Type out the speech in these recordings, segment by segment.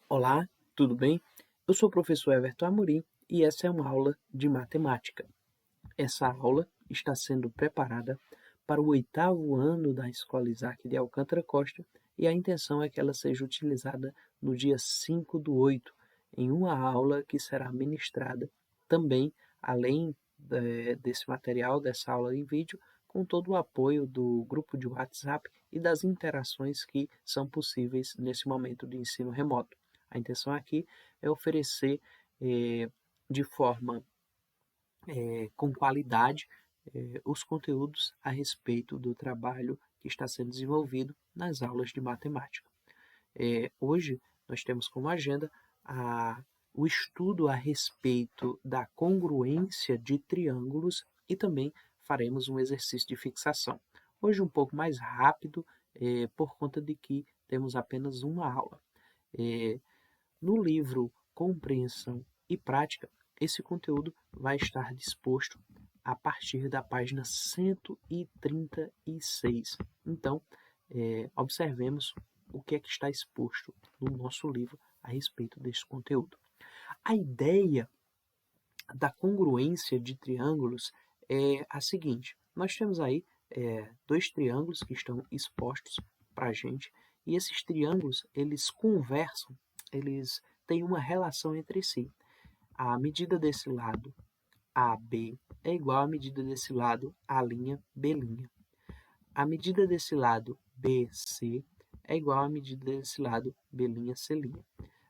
Olá, tudo bem? Eu sou o professor Everton Amorim e essa é uma aula de matemática. Essa aula está sendo preparada para o 8º ano da Escola Isaac de Alcântara Costa e a intenção é que ela seja utilizada no dia 5/8, em uma aula que será ministrada também, além desse material, dessa aula em vídeo, com todo o apoio do grupo de WhatsApp e das interações que são possíveis nesse momento de ensino remoto. A intenção aqui é oferecer de forma com qualidade os conteúdos a respeito do trabalho que está sendo desenvolvido nas aulas de matemática. Hoje nós temos como agenda o estudo a respeito da congruência de triângulos e também faremos um exercício de fixação. Hoje um pouco mais rápido, por conta de que temos apenas uma aula. No livro Compreensão e Prática, esse conteúdo vai estar disposto a partir da página 136. Então, observemos o que é que está exposto no nosso livro a respeito desse conteúdo. A ideia da congruência de triângulos é a seguinte: nós temos aí dois triângulos que estão expostos para a gente, e esses triângulos eles conversam, eles têm uma relação entre si. A medida desse lado AB é igual à medida desse lado A'B'. A medida desse lado BC é igual à medida desse lado B'C'.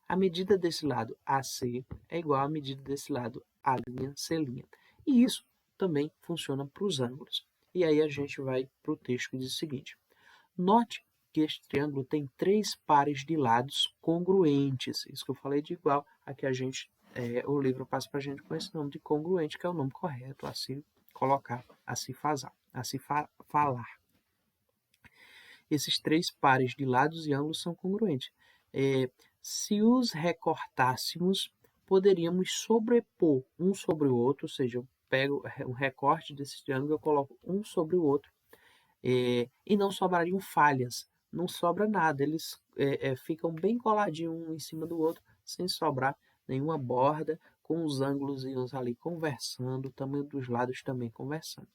A medida desse lado AC é igual à medida desse lado A'C'. E isso também funciona para os ângulos. E aí a gente vai para o texto que diz o seguinte: note que este triângulo tem 3 pares de lados congruentes. Isso que eu falei de igual a que o livro passa para a gente com esse nome de congruente, que é o nome correto a se colocar, a se falar. Esses 3 pares de lados e ângulos são congruentes. Se os recortássemos, poderíamos sobrepor um sobre o outro, ou seja, eu pego um recorte desse triângulo e eu coloco um sobre o outro, e não sobrariam falhas, não sobra nada, eles ficam bem coladinhos um em cima do outro, sem sobrar nenhuma borda, com os ângulos ali conversando, o tamanho dos lados também conversando.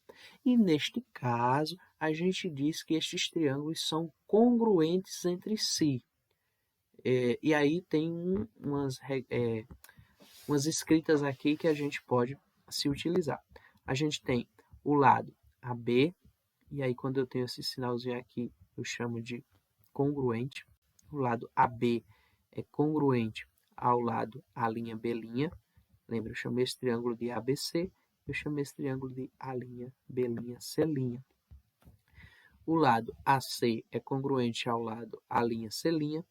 E neste caso, a gente diz que estes triângulos são congruentes entre si. E aí tem umas escritas aqui que a gente pode se utilizar. A gente tem o lado AB, e aí quando eu tenho esse sinalzinho aqui, eu chamo de congruente. O lado AB é congruente ao lado A'B'. Lembra, eu chamei esse triângulo de ABC, eu chamei esse triângulo de A'B'C'. O lado AC é congruente ao lado A'C'.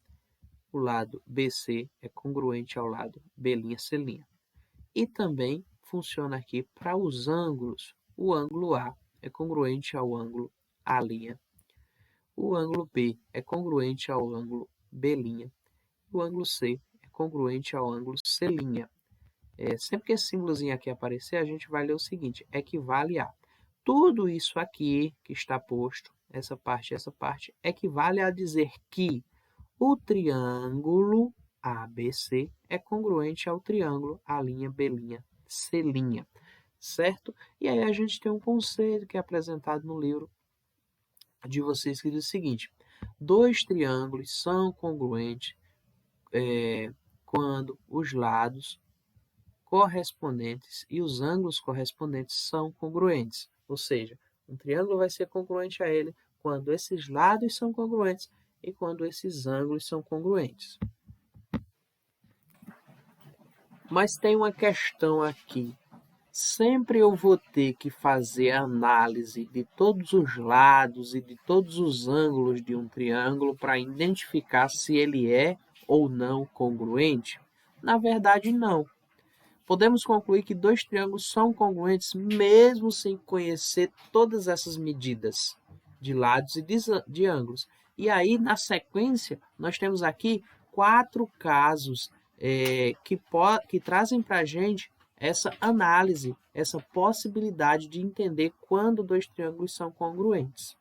O lado BC é congruente ao lado B'C'. E também funciona aqui para os ângulos. O ângulo A é congruente ao ângulo A'. O ângulo B é congruente ao ângulo B'. O ângulo C é congruente ao ângulo C'. Sempre que esse símbolozinho aqui aparecer, a gente vai ler o seguinte: equivale a. Tudo isso aqui que está posto, essa parte, equivale a dizer que o triângulo ABC é congruente ao triângulo A'B', certo? E aí a gente tem um conceito que é apresentado no livro de vocês que diz o seguinte: dois triângulos são congruentes quando os lados correspondentes e os ângulos correspondentes são congruentes. Ou seja, um triângulo vai ser congruente a ele quando esses lados são congruentes e quando esses ângulos são congruentes. Mas tem uma questão aqui. Sempre eu vou ter que fazer a análise de todos os lados e de todos os ângulos de um triângulo para identificar se ele é ou não congruente? Na verdade, não. Podemos concluir que dois triângulos são congruentes mesmo sem conhecer todas essas medidas de lados e de ângulos. E aí, na sequência, nós temos aqui 4 casos que trazem para a gente essa análise, essa possibilidade de entender quando dois triângulos são congruentes.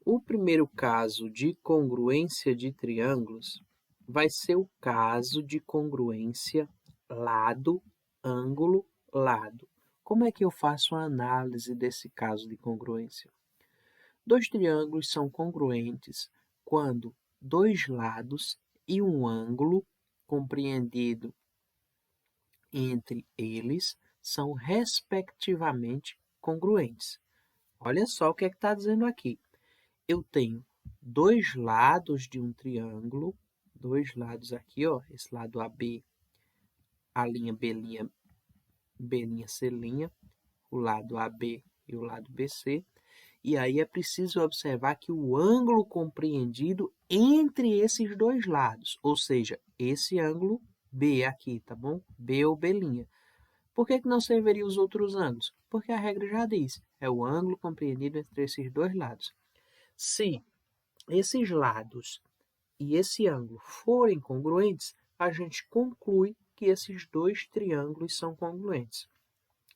O primeiro caso de congruência de triângulos vai ser o caso de congruência lado, ângulo, lado. Como é que eu faço a análise desse caso de congruência? Dois triângulos são congruentes quando dois lados e um ângulo compreendido entre eles são respectivamente congruentes. Olha só o que é que está dizendo aqui. Eu tenho dois lados de um triângulo, dois lados aqui, ó, esse lado AB, a linha B', C', o lado AB e o lado BC. E aí é preciso observar que o ângulo compreendido entre esses dois lados, ou seja, esse ângulo B aqui, tá bom? B ou B'. Por que não serviriam os outros ângulos? Porque a regra já diz, é o ângulo compreendido entre esses dois lados. Se esses lados e esse ângulo forem congruentes, a gente conclui que esses dois triângulos são congruentes.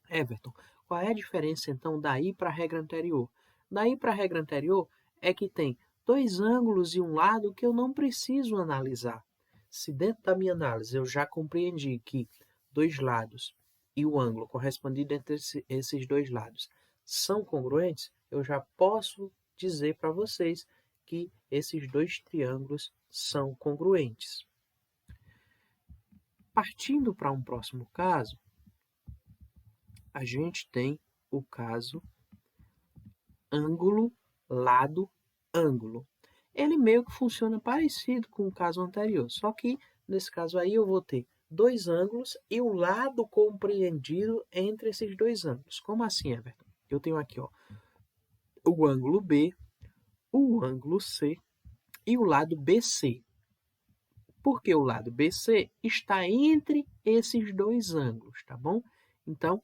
Everton, qual é a diferença então daí para a regra anterior? Daí para a regra anterior é que tem dois ângulos e um lado que eu não preciso analisar. Se dentro da minha análise eu já compreendi que dois lados e o ângulo correspondido entre esses dois lados são congruentes, eu já posso dizer para vocês que esses dois triângulos são congruentes. Partindo para um próximo caso, a gente tem o caso ângulo, lado, ângulo. Ele meio que funciona parecido com o caso anterior, só que nesse caso aí eu vou ter dois ângulos e o lado compreendido entre esses dois ângulos. Como assim, Everton? Eu tenho aqui, ó, o ângulo B, o ângulo C e o lado BC. Porque o lado BC está entre esses dois ângulos, tá bom? Então,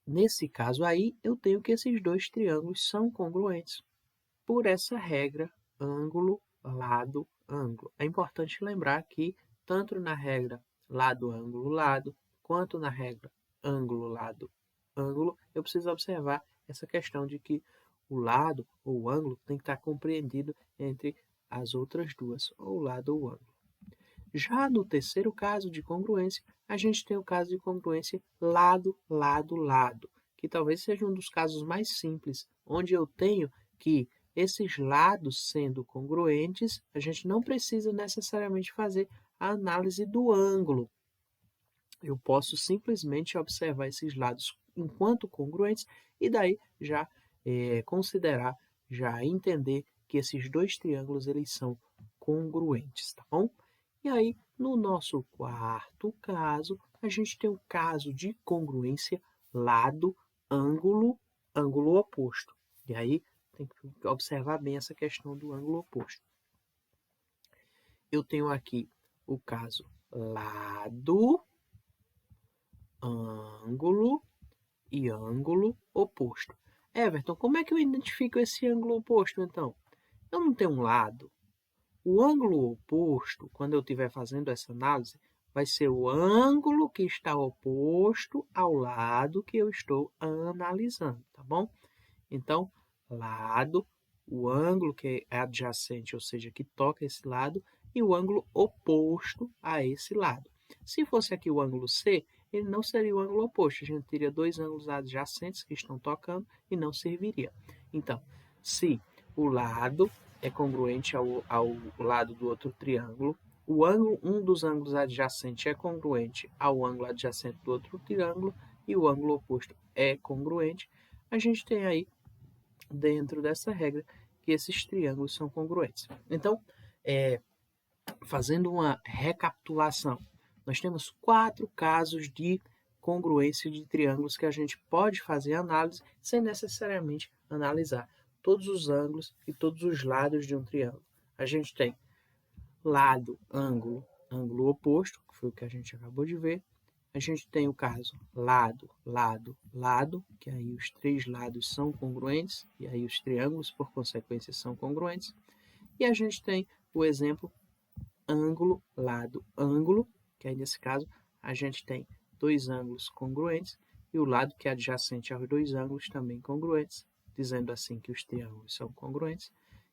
nesse caso aí, eu tenho que esses dois triângulos são congruentes por essa regra ângulo, lado, ângulo. É importante lembrar que tanto na regra lado, ângulo, lado, quanto na regra ângulo, lado, ângulo, eu preciso observar essa questão de que o lado ou o ângulo tem que estar compreendido entre as outras duas, ou o lado ou o ângulo. Já no terceiro caso de congruência, a gente tem o caso de congruência lado, lado, lado, que talvez seja um dos casos mais simples, onde eu tenho que esses lados sendo congruentes, a gente não precisa necessariamente fazer a análise do ângulo. Eu posso simplesmente observar esses lados enquanto congruentes e daí já considerar, já entender que esses dois triângulos eles são congruentes, tá bom? E aí, no nosso quarto caso, a gente tem o caso de congruência lado, ângulo, ângulo oposto. E aí, tem que observar bem essa questão do ângulo oposto. Eu tenho aqui o caso lado, ângulo e ângulo oposto. Everton, como é que eu identifico esse ângulo oposto, então? Eu não tenho um lado. O ângulo oposto, quando eu estiver fazendo essa análise, vai ser o ângulo que está oposto ao lado que eu estou analisando, tá bom? Então, lado, o ângulo que é adjacente, ou seja, que toca esse lado, e o ângulo oposto a esse lado. Se fosse aqui o ângulo C, ele não seria o ângulo oposto. A gente teria dois ângulos adjacentes que estão tocando e não serviria. Então, se o lado é congruente ao lado do outro triângulo, um dos ângulos adjacentes é congruente ao ângulo adjacente do outro triângulo e o ângulo oposto é congruente, a gente tem aí, dentro dessa regra, que esses triângulos são congruentes. Então, fazendo uma recapitulação, nós temos 4 casos de congruência de triângulos que a gente pode fazer análise sem necessariamente analisar todos os ângulos e todos os lados de um triângulo. A gente tem lado, ângulo, ângulo oposto, que foi o que a gente acabou de ver. A gente tem o caso lado, lado, lado, que aí os 3 lados são congruentes, e aí os triângulos, por consequência, são congruentes. E a gente tem o exemplo ângulo, lado, ângulo, que aí nesse caso a gente tem 2 ângulos congruentes e o lado que é adjacente aos dois ângulos também congruentes, dizendo assim que os triângulos são congruentes.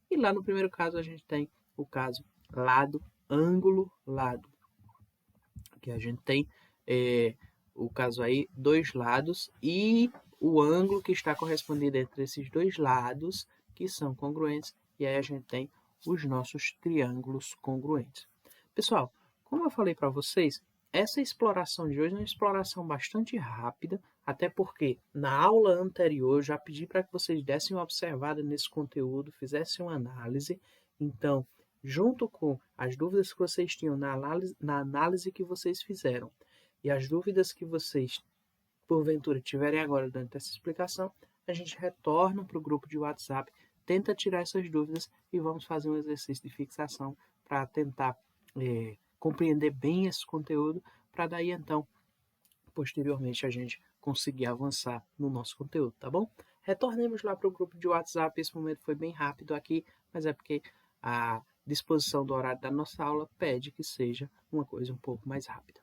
E lá no primeiro caso a gente tem o caso lado, ângulo, lado, que a gente tem o caso aí, dois lados e o ângulo que está correspondido entre esses dois lados, que são congruentes, e aí a gente tem os nossos triângulos congruentes. Pessoal, como eu falei para vocês, essa exploração de hoje é uma exploração bastante rápida, até porque na aula anterior eu já pedi para que vocês dessem uma observada nesse conteúdo, fizessem uma análise. Então, junto com as dúvidas que vocês tinham na análise que vocês fizeram e as dúvidas que vocês, porventura, tiverem agora durante essa explicação, a gente retorna para o grupo de WhatsApp, tenta tirar essas dúvidas e vamos fazer um exercício de fixação para tentar compreender bem esse conteúdo, para daí então, posteriormente, a gente conseguir avançar no nosso conteúdo, tá bom? Retornemos lá para o grupo de WhatsApp. Esse momento foi bem rápido aqui, mas é porque a disposição do horário da nossa aula pede que seja uma coisa um pouco mais rápida.